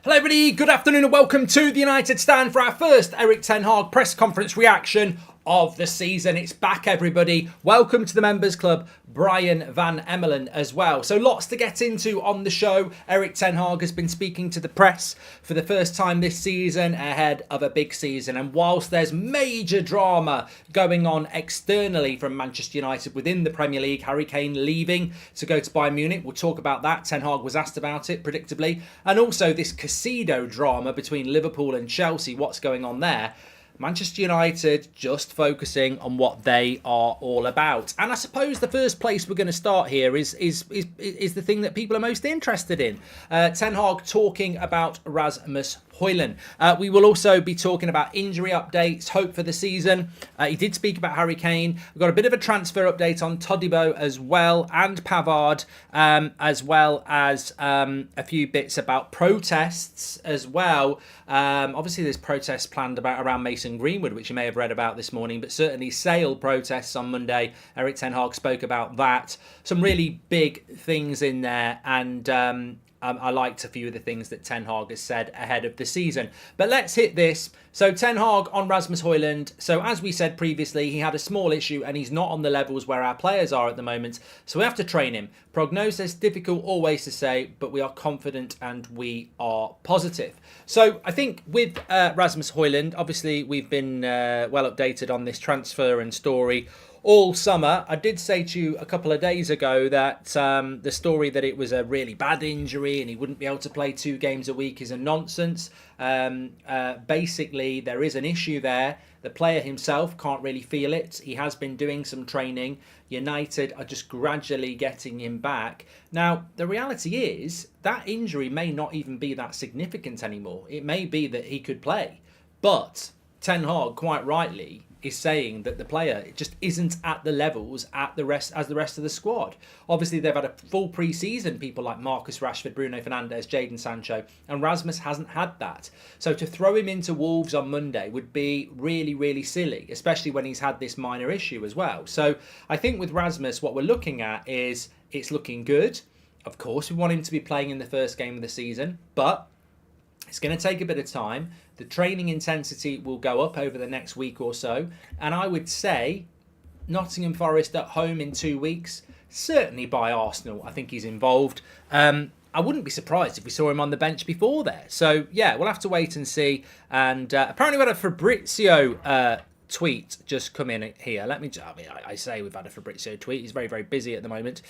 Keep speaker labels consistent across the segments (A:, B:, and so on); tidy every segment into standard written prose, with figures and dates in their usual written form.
A: Hello everybody, good afternoon and welcome to the United Stand for our first Erik ten Hag press conference reaction of the season. It's back everybody. Welcome to the members club, Brian Van Emelen as well. So lots to get into on the show. Erik ten Hag has been speaking to the press for the first time this season ahead of a big season. And whilst there's major drama going on externally from Manchester United within the Premier League, Harry Kane leaving to go to Bayern Munich, we'll talk about that. Ten Hag was asked about it, predictably. And also this Casido drama between Liverpool and Chelsea. What's going on there? Manchester United just focusing on what they are all about. And I suppose the first place we're going to start here is the thing that people are most interested in. Ten Hag talking about Rasmus Hojlund. We will also be talking about injury updates, hope for the season. He did speak about Harry Kane. We've got a bit of a transfer update on Todibo as well, and Pavard, as well as a few bits about protests as well. Obviously, there's protests planned around Mason Greenwood, which you may have read about this morning, but certainly Sale protests on Monday. Erik ten Hag spoke about that. Some really big things in there, and I liked a few of the things that Ten Hag has said ahead of the season. But let's hit this. So Ten Hag on Rasmus Hojlund. So as we said previously, he had a small issue and he's not on the levels where our players are at the moment. So we have to train him. Prognosis, difficult always to say, but we are confident and we are positive. So I think with Rasmus Hojlund, obviously we've been well updated on this transfer and story all summer. I did say to you a couple of days ago that the story that it was a really bad injury and he wouldn't be able to play 2 games a week is a nonsense. Basically, there is an issue there. The player himself can't really feel it. He has been doing some training. United are just gradually getting him back. Now, the reality is that injury may not even be that significant anymore. It may be that he could play. But Ten Hag, quite rightly, is saying that the player just isn't at the levels as the rest of the squad. Obviously, they've had a full pre-season, people like Marcus Rashford, Bruno Fernandes, Jadon Sancho, and Rasmus hasn't had that. So to throw him into Wolves on Monday would be really, really silly, especially when he's had this minor issue as well. So I think with Rasmus, what we're looking at is it's looking good. Of course, we want him to be playing in the first game of the season, but it's going to take a bit of time. The training intensity will go up over the next week or so. And I would say Nottingham Forest at home in 2 weeks, certainly by Arsenal. I think he's involved. I wouldn't be surprised if we saw him on the bench before there. So, yeah, we'll have to wait and see. And apparently we had a Fabrizio tweet just come in here. I say we've had a Fabrizio tweet. He's very, very busy at the moment.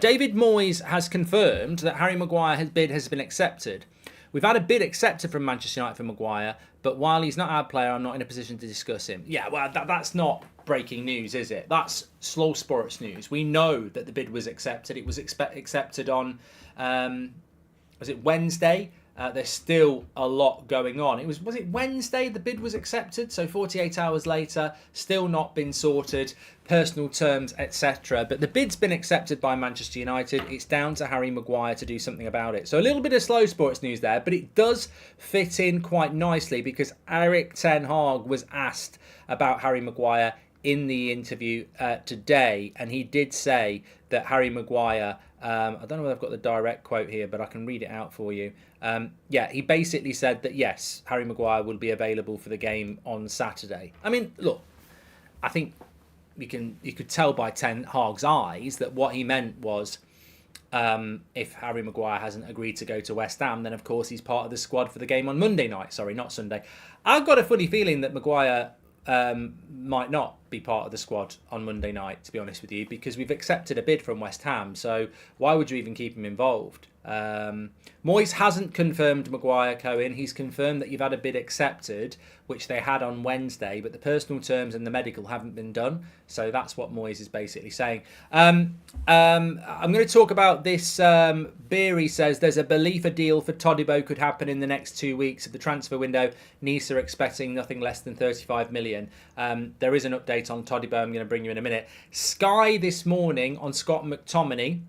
A: David Moyes has confirmed that Harry Maguire's bid has been accepted. We've had a bid accepted from Manchester United for Maguire, but while he's not our player, I'm not in a position to discuss him. Yeah, well, that's not breaking news, is it? That's slow sports news. We know that the bid was accepted. It was accepted on, was it Wednesday? There's still a lot going on. Was it Wednesday the bid was accepted? So 48 hours later, still not been sorted, personal terms, etc. But the bid's been accepted by Manchester United. It's down to Harry Maguire to do something about it. So a little bit of slow sports news there, but it does fit in quite nicely because Erik ten Hag was asked about Harry Maguire in the interview today, and he did say that Harry Maguire, I don't know whether I've got the direct quote here, but I can read it out for you. Yeah, he basically said that yes, Harry Maguire will be available for the game on Saturday. I mean, look, I think you could tell by Ten Hag's eyes that what he meant was if Harry Maguire hasn't agreed to go to West Ham, then of course he's part of the squad for the game on Monday night. Sorry, not Sunday. I've got a funny feeling that Maguire might not be part of the squad on Monday night, to be honest with you, because we've accepted a bid from West Ham. So why would you even keep him involved? Moyes hasn't confirmed Maguire, Cohen. He's confirmed that you've had a bid accepted, which they had on Wednesday, but the personal terms and the medical haven't been done. So that's what Moyes is basically saying. I'm going to talk about this. Beery says there's a belief a deal for Todibo could happen in the next 2 weeks of the transfer window. Nice are expecting nothing less than 35 million. There is an update on Todibo I'm going to bring you in a minute. Sky this morning on Scott McTominay.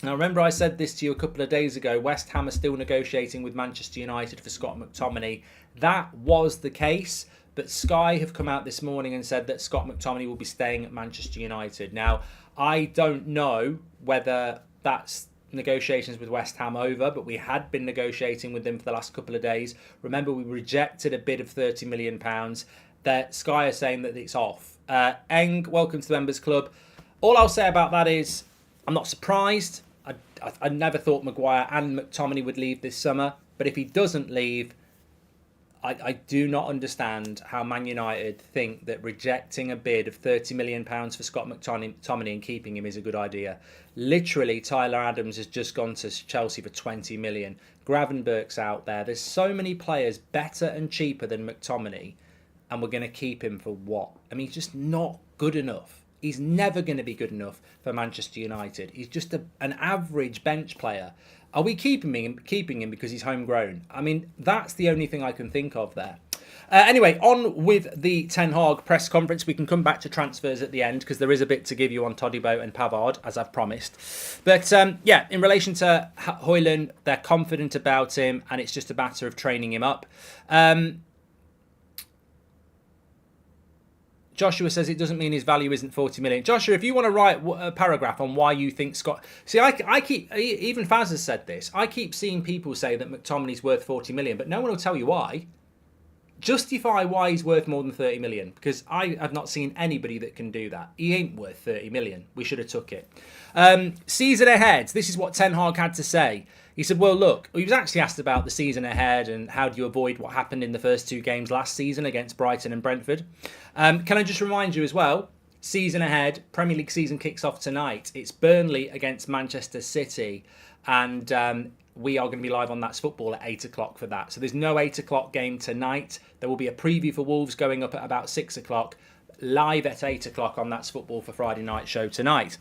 A: Now, remember I said this to you a couple of days ago. West Ham are still negotiating with Manchester United for Scott McTominay. That was the case, but Sky have come out this morning and said that Scott McTominay will be staying at Manchester United. Now, I don't know whether that's negotiations with West Ham over, but we had been negotiating with them for the last couple of days. Remember, we rejected a bid of £30 million. That Sky are saying that it's off. Eng, welcome to the Members Club. All I'll say about that is I'm not surprised. I never thought Maguire and McTominay would leave this summer, but if he doesn't leave, I do not understand how Man United think that rejecting a bid of £30 million for Scott McTominay and keeping him is a good idea. Literally, Tyler Adams has just gone to Chelsea for £20 million. Gravenberch's out there. There's so many players better and cheaper than McTominay, and we're going to keep him for what? I mean, he's just not good enough. He's never going to be good enough for Manchester United. He's just an average bench player. Are we keeping him because he's homegrown? I mean, that's the only thing I can think of there. Anyway, on with the Ten Hag press conference. We can come back to transfers at the end because there is a bit to give you on Todibo and Pavard, as I've promised. But yeah, in relation to Hojlund, they're confident about him and it's just a matter of training him up. Joshua says it doesn't mean his value isn't 40 million. Joshua, if you want to write a paragraph on why you think Scott... See, I keep... Even Faz has said this. I keep seeing people say that McTominay's worth 40 million, but no one will tell you why. Justify why he's worth more than 30 million, because I have not seen anybody that can do that. He ain't worth 30 million. We should have took it. Season ahead. This is what Ten Hag had to say. He said, well, look, he was actually asked about the season ahead and how do you avoid what happened in the first two games last season against Brighton and Brentford. Can I just remind you as well, season ahead, Premier League season kicks off tonight. It's Burnley against Manchester City, and we are going to be live on That's Football at 8 o'clock for that. So there's no 8 o'clock game tonight. There will be a preview for Wolves going up at about 6 o'clock, live at 8 o'clock on That's Football for Friday night show tonight.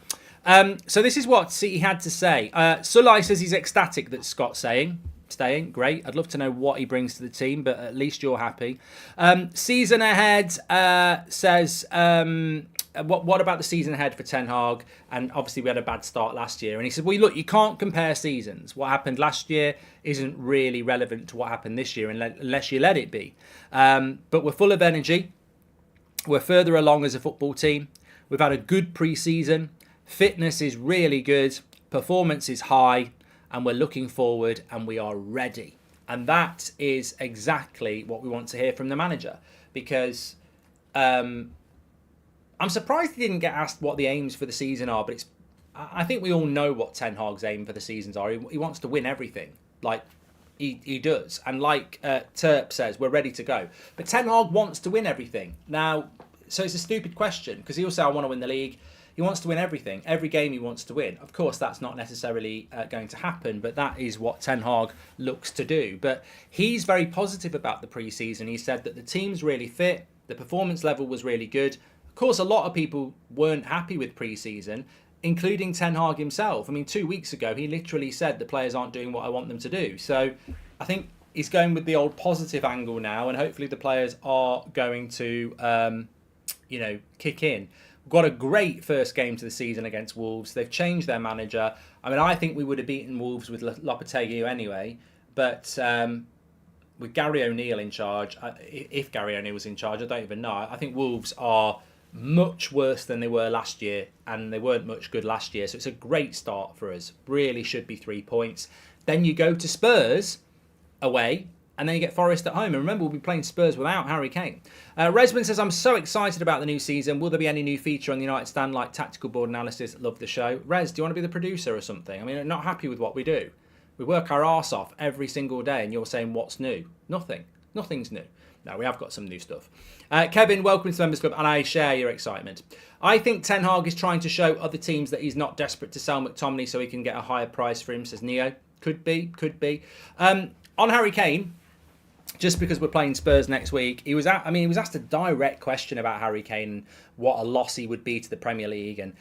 A: So this is what he had to say. Sulai says he's ecstatic that Scott's staying. Great. I'd love to know what he brings to the team, but at least you're happy. Season ahead says, what about the season ahead for Ten Hag? And obviously we had a bad start last year. And he said, well, look, you can't compare seasons. What happened last year isn't really relevant to what happened this year unless you let it be. But we're full of energy. We're further along as a football team. We've had a good pre-season. Fitness is really good, performance is high, and we're looking forward and we are ready. And that is exactly what we want to hear from the manager, because I'm surprised he didn't get asked what the aims for the season are, but I think we all know what Ten Hag's aim for the seasons are. He wants to win everything, like he does. And like Terp says, we're ready to go. But Ten Hag wants to win everything. Now, so it's a stupid question, because he'll say, I want to win the league. He wants to win everything. Every game he wants to win. Of course, that's not necessarily going to happen, but that is what Ten Hag looks to do. But he's very positive about the pre-season. He said that the team's really fit. The performance level was really good. Of course, a lot of people weren't happy with pre-season, including Ten Hag himself. I mean, 2 weeks ago, he literally said the players aren't doing what I want them to do. So I think he's going with the old positive angle now, and hopefully the players are going to, kick in. Got a great first game to the season against Wolves. They've changed their manager. I mean, I think we would have beaten Wolves with Lopetegui anyway. But with Gary O'Neill in charge, if Gary O'Neill was in charge, I don't even know. I think Wolves are much worse than they were last year, and they weren't much good last year. So it's a great start for us. Really should be 3 points. Then you go to Spurs away, and then you get Forest at home. And remember, we'll be playing Spurs without Harry Kane. Resman says, I'm so excited about the new season. Will there be any new feature on the United Stand like tactical board analysis? Love the show. Res, do you want to be the producer or something? I mean, I'm not happy with what we do. We work our arse off every single day, and you're saying what's new? Nothing. Nothing's new. No, we have got some new stuff. Kevin, welcome to the Members Club, and I share your excitement. I think Ten Hag is trying to show other teams that he's not desperate to sell McTominay so he can get a higher price for him, says Neo. Could be. On Harry Kane, just because we're playing Spurs next week, he was asked a direct question about Harry Kane and what a loss he would be to the Premier League, and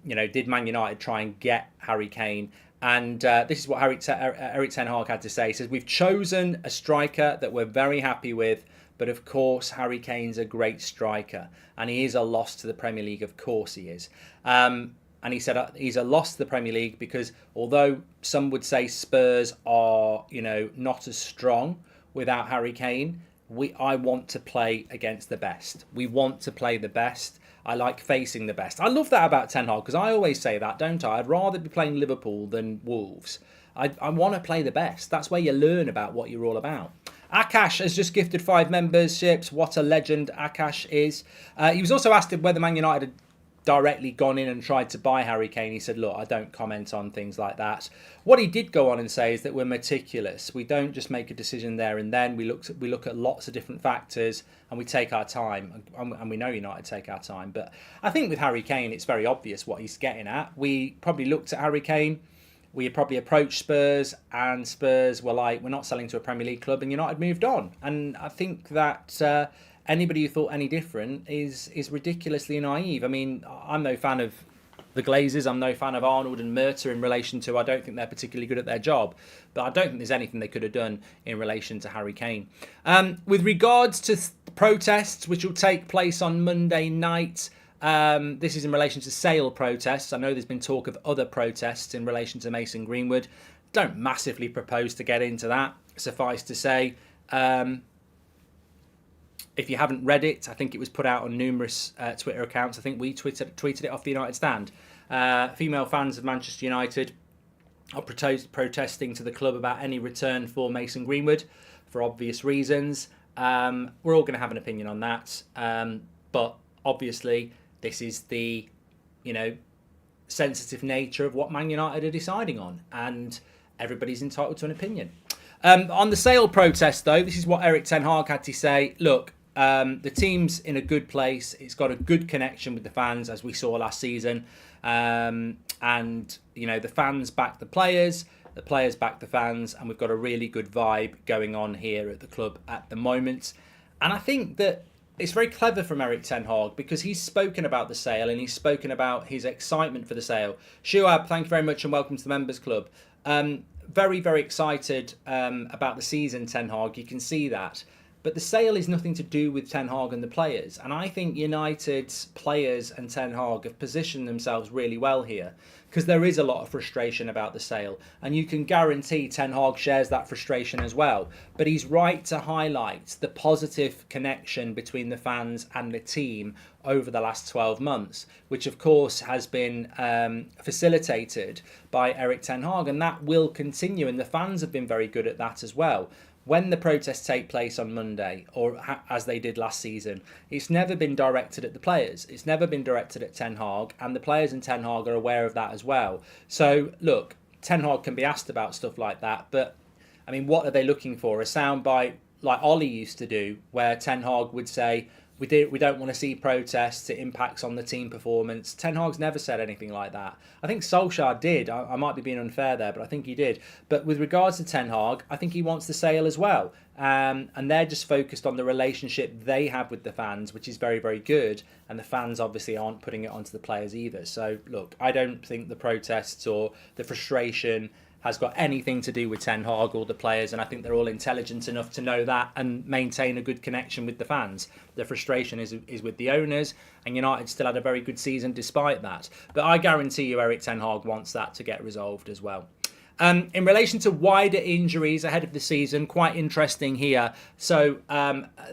A: did Man United try and get Harry Kane? And this is what Eric Ten Hag had to say. He says, we've chosen a striker that we're very happy with, but of course Harry Kane's a great striker, and he is a loss to the Premier League. Of course he is. And he said he's a loss to the Premier League because although some would say Spurs are, not as strong without Harry Kane, I want to play against the best. We want to play the best. I like facing the best. I love that about Ten Hag, because I always say that, don't I? I'd rather be playing Liverpool than Wolves. I want to play the best. That's where you learn about what you're all about. Akash has just gifted 5 memberships. What a legend Akash is. He was also asked whether Man United had directly gone in and tried to buy Harry Kane. He said, look, I don't comment on things like that. What he did go on and say is that we're meticulous. We don't just make a decision there and then. We look at lots of different factors and we take our time. And we know United take our time. But I think with Harry Kane, it's very obvious what he's getting at. We probably looked at Harry Kane. We had probably approached Spurs, and Spurs were like, we're not selling to a Premier League club, and United moved on. And I think that anybody who thought any different is ridiculously naive. I mean, I'm no fan of the Glazers. I'm no fan of Arnold and Murta in relation to, I don't think they're particularly good at their job. But I don't think there's anything they could have done in relation to Harry Kane. With regards to protests, which will take place on Monday night, this is in relation to sale protests. I know there's been talk of other protests in relation to Mason Greenwood. Don't massively propose to get into that. Suffice to say, if you haven't read it, I think it was put out on numerous Twitter accounts. I think we tweeted it off the United Stand. Female fans of Manchester United are protesting to the club about any return for Mason Greenwood for obvious reasons. We're all going to have an opinion on that. But obviously, this is the, sensitive nature of what Man United are deciding on. And everybody's entitled to an opinion. On the sale protest, though, this is what Erik Ten Hag had to say. Look, the team's in a good place. It's got a good connection with the fans, as we saw last season. And, the fans back the players back the fans, and we've got a really good vibe going on here at the club at the moment. And I think that it's very clever from Erik Ten Hag, because he's spoken about the sale and he's spoken about his excitement for the sale. Shuab, thank you very much and welcome to the Members Club. Very, very excited about the season, Ten Hag. You can see that. But the sale is nothing to do with Ten Hag and the players. And I think United's players and Ten Hag have positioned themselves really well here, because there is a lot of frustration about the sale. And you can guarantee Ten Hag shares that frustration as well. But he's right to highlight the positive connection between the fans and the team over the last 12 months, which of course has been facilitated by Erik Ten Hag. And that will continue. And the fans have been very good at that as well. When the protests take place on Monday, or as they did last season, it's never been directed at the players. It's never been directed at Ten Hag, and the players and Ten Hag are aware of that as well. So, look, Ten Hag can be asked about stuff like that, but, I mean, what are they looking for? A soundbite like Ollie used to do, where Ten Hag would say, we don't want to see protests, it impacts on the team performance. Ten Hag's never said anything like that. I think Solskjaer did. I might be being unfair there, but I think he did. But with regards to Ten Hag, I think he wants the sale as well. And they're just focused on the relationship they have with the fans, which is very, very good. And the fans obviously aren't putting it onto the players either. So, look, I don't think the protests or the frustration has got anything to do with Ten Hag or the players, and I think they're all intelligent enough to know that and maintain a good connection with the fans. The frustration is with the owners, and United still had a very good season despite that. But I guarantee you Erik Ten Hag wants that to get resolved as well. In relation to wider injuries ahead of the season, quite interesting here. So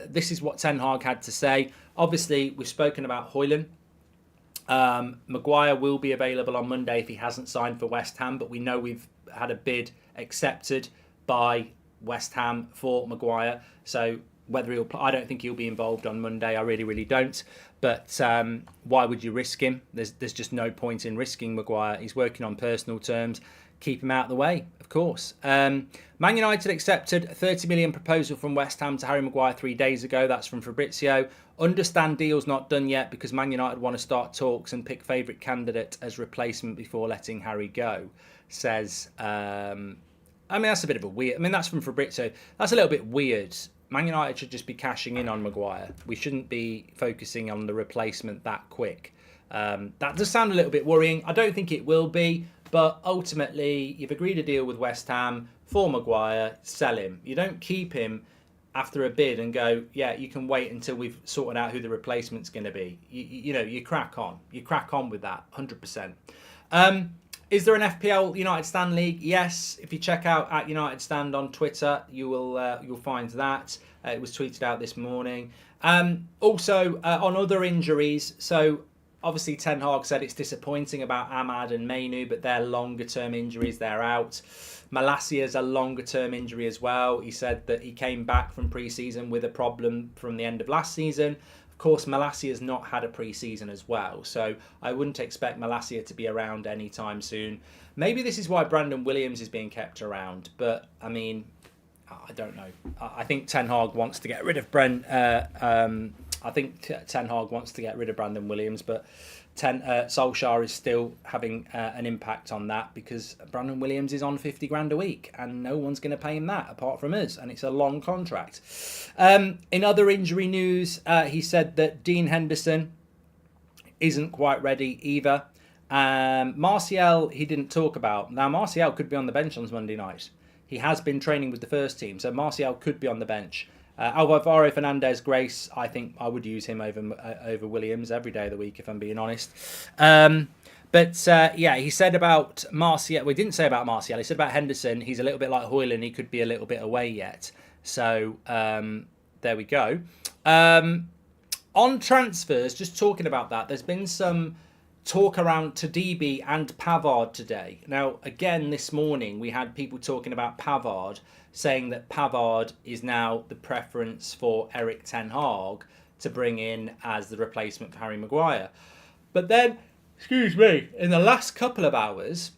A: this is what Ten Hag had to say. Obviously, we've spoken about Hojlund. Maguire will be available on Monday if he hasn't signed for West Ham, but we know we've had a bid accepted by West Ham for Maguire. So whether he'll, I don't think he'll be involved on Monday. I really, really don't. But why would you risk him? There's just no point in risking Maguire. He's working on personal terms. Keep him out of the way, of course. Man United accepted a 30 million proposal from West Ham to Harry Maguire 3 days ago. That's from Fabrizio. Understand deal's not done yet because Man United want to start talks and pick favourite candidate as replacement before letting Harry go. Says, I mean, that's a bit of a weird... I mean, that's from Fabrizio. That's a little bit weird. Man United should just be cashing in on Maguire. We shouldn't be focusing on the replacement that quick. That does sound a little bit worrying. I don't think it will be, but ultimately, you've agreed a deal with West Ham for Maguire, sell him. You don't keep him after a bid and go, yeah, you can wait until we've sorted out who the replacement's going to be. You crack on. You crack on with that, 100%. Is there an FPL United Stand League? Yes. If you check out at United Stand on Twitter, you'll find that. It was tweeted out this morning. Also, on other injuries, so obviously Ten Hag said it's disappointing about Ahmad and Mainu, but they're longer term injuries, they're out. Malacia's a longer term injury as well. He said that he came back from pre-season with a problem from the end of last season. Of course, Malacia's not had a pre-season as well, so I wouldn't expect Malacia to be around anytime soon. Maybe this is why Brandon Williams is being kept around, but I mean, I don't know. I think Ten Hag wants to get rid of I think Ten Hag wants to get rid of Brandon Williams, but Solskjaer is still having an impact on that because Brandon Williams is on 50 grand a week and no one's going to pay him that apart from us, and it's a long contract. In other injury news, he said that Dean Henderson isn't quite ready either. Martial, he didn't talk about. Now, Martial could be on the bench on Monday night. He has been training with the first team, so Martial could be on the bench. Alvaro Fernandez Grace, I think I would use him over Williams every day of the week, if I'm being honest. Yeah, he said about Martial. We didn't say about Martial. He said about Henderson. He's a little bit like Hojlund. He could be a little bit away yet. So there we go. On transfers, just talking about that, there's been some talk around Tadibi and Pavard today. Now, again, this morning, we had people talking about Pavard, saying that Pavard is now the preference for Erik Ten Hag to bring in as the replacement for Harry Maguire. But then, excuse me, in the last couple of hours,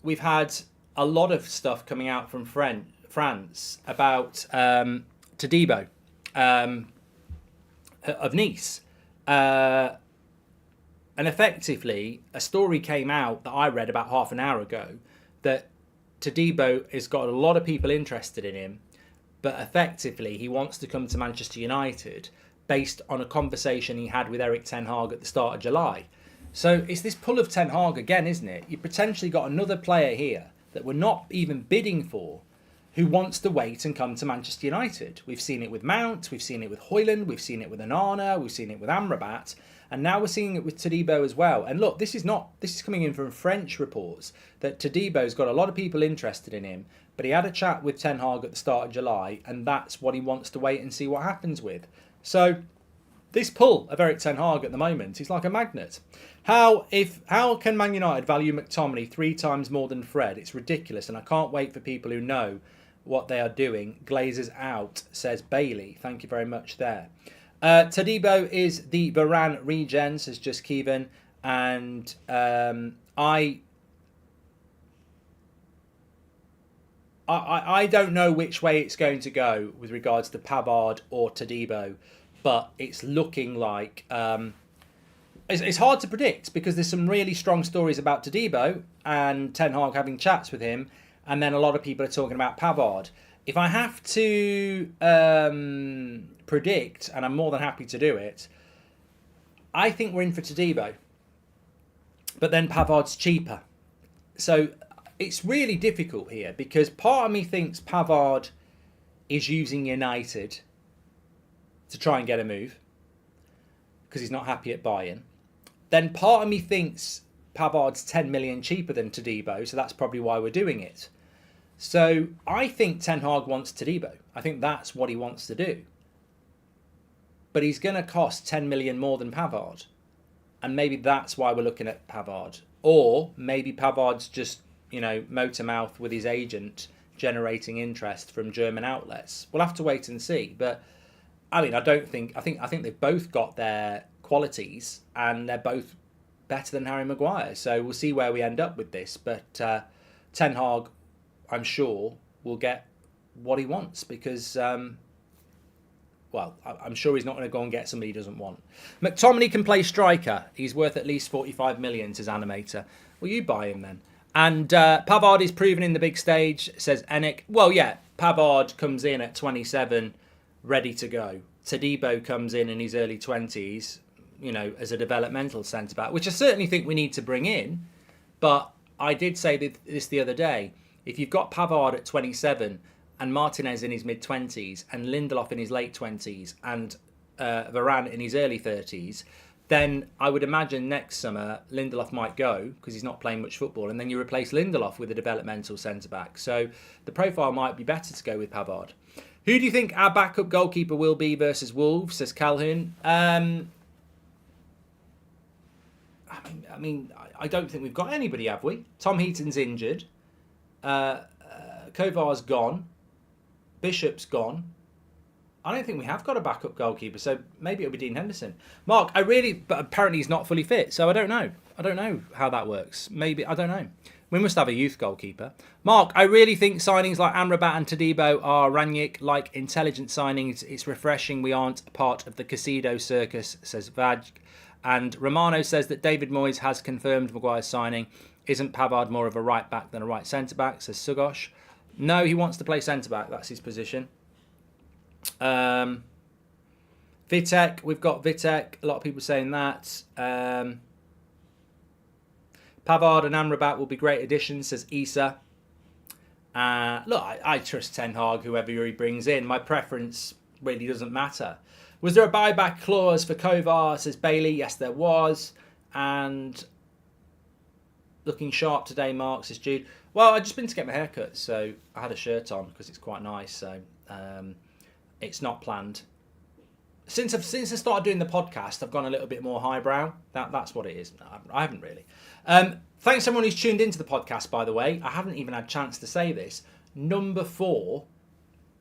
A: we've had a lot of stuff coming out from France about Todibo of Nice. And effectively, a story came out that I read about half an hour ago that Todibo has got a lot of people interested in him, but effectively he wants to come to Manchester United based on a conversation he had with Erik Ten Hag at the start of July. So it's this pull of Ten Hag again, isn't it? You potentially got another player here that we're not even bidding for who wants to wait and come to Manchester United. We've seen it with Mount, we've seen it with Hojlund, we've seen it with Onana, we've seen it with Amrabat, and now we're seeing it with Todibo as well. And look, this is coming in from French reports that Todibo's got a lot of people interested in him, but he had a chat with Ten Hag at the start of July, and that's what he wants to wait and see what happens with. So this pull of Erik Ten Hag at the moment is like a magnet. How can Man United value McTominay 3 times more than Fred? It's ridiculous, and I can't wait for people who know what they are doing. Glazers out, says Bailey. Thank you very much there. Todibo is the Varane regen, says Just Kevin, and I don't know which way it's going to go with regards to Pavard or Todibo, but it's looking like it's hard to predict because there's some really strong stories about Todibo and Ten Hag having chats with him, and then a lot of people are talking about Pavard. If I have to predict, and I'm more than happy to do it, I think we're in for Todibo. But then Pavard's cheaper. So it's really difficult here because part of me thinks Pavard is using United to try and get a move because he's not happy at Bayern. Then part of me thinks Pavard's 10 million cheaper than Todibo, so that's probably why we're doing it. So I think Ten Hag wants Todibo. I think that's what he wants to do. But he's going to cost 10 million more than Pavard. And maybe that's why we're looking at Pavard. Or maybe Pavard's just, motor mouth with his agent generating interest from German outlets. We'll have to wait and see. But I mean, I think they've both got their qualities and they're both better than Harry Maguire. So we'll see where we end up with this. But Ten Hag, I'm sure, will get what he wants because, I'm sure he's not going to go and get somebody he doesn't want. McTominay can play striker. He's worth at least 45 million, says Animator. Well, you buy him then. And Pavard is proven in the big stage, says Enick. Well, yeah, Pavard comes in at 27, ready to go. Todibo comes in his early 20s, as a developmental centre-back, which I certainly think we need to bring in. But I did say this the other day. If you've got Pavard at 27 and Martinez in his mid-20s and Lindelof in his late 20s and Varane in his early 30s, then I would imagine next summer Lindelof might go because he's not playing much football, and then you replace Lindelof with a developmental centre-back. So the profile might be better to go with Pavard. Who do you think our backup goalkeeper will be versus Wolves, says Calhoun? I don't think we've got anybody, have we? Tom Heaton's injured. Kovar's gone. Bishop's gone. I don't think we have got a backup goalkeeper, so maybe it'll be Dean Henderson. Mark, but apparently he's not fully fit, so I don't know. I don't know how that works. Maybe, I don't know. We must have a youth goalkeeper. Mark, I really think signings like Amrabat and Todibo are Rangnick-like intelligent signings. It's refreshing we aren't a part of the Casido circus, says Vaj. And Romano says that David Moyes has confirmed Maguire's signing. Isn't Pavard more of a right back than a right centre-back, says Sugosh. No, he wants to play centre-back. That's his position. Vitek, we've got Vitek. A lot of people saying that. Pavard and Amrabat will be great additions, says Issa. Look, I trust Ten Hag, whoever he brings in. My preference really doesn't matter. Was there a buyback clause for Kovar, says Bailey? Yes, there was. And looking sharp today, Mark, says Jude. Well, I've just been to get my hair cut, so I had a shirt on because it's quite nice. So it's not planned. Since I started doing the podcast, I've gone a little bit more highbrow. That's what it is. I haven't really. Thanks everyone who's tuned into the podcast, by the way. I haven't even had a chance to say this. Number 4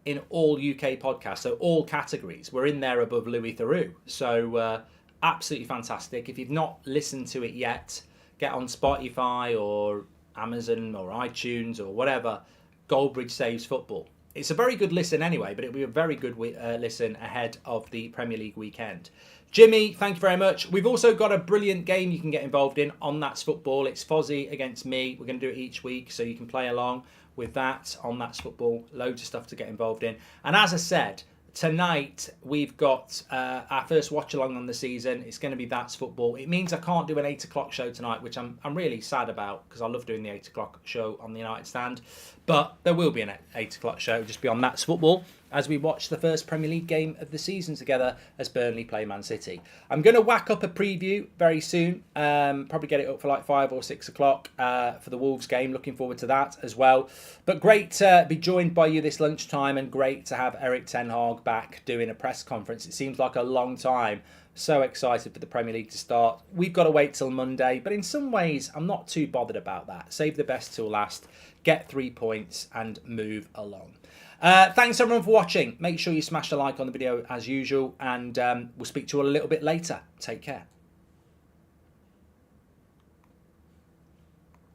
A: in all UK podcasts, so all categories. We're in there above Louis Theroux. So absolutely fantastic. If you've not listened to it yet, get on Spotify or Amazon or iTunes or whatever. Goldbridge Saves Football. It's a very good listen anyway, but it'll be a very good listen ahead of the Premier League weekend. Jimmy, thank you very much. We've also got a brilliant game you can get involved in on That's Football. It's Fozzie against me. We're going to do it each week, so you can play along with that on That's Football. Loads of stuff to get involved in. And as I said, tonight we've got our first watch along on the season. It's going to be That's Football. It means I can't do an 8 o'clock show tonight, which I'm really sad about because I love doing the 8 o'clock show on the United Stand. But there will be an 8 o'clock show, just be on That's Football, as we watch the first Premier League game of the season together as Burnley play Man City. I'm going to whack up a preview very soon. Probably get it up for like 5 or 6 o'clock for the Wolves game. Looking forward to that as well. But great to be joined by you this lunchtime, and great to have Erik Ten Hag back doing a press conference. It seems like a long time. So excited for the Premier League to start. We've got to wait till Monday, but in some ways, I'm not too bothered about that. Save the best till last, get 3 points and move along. Thanks everyone for watching. Make sure you smash the like on the video as usual, and we'll speak to you all a little bit later. Take care.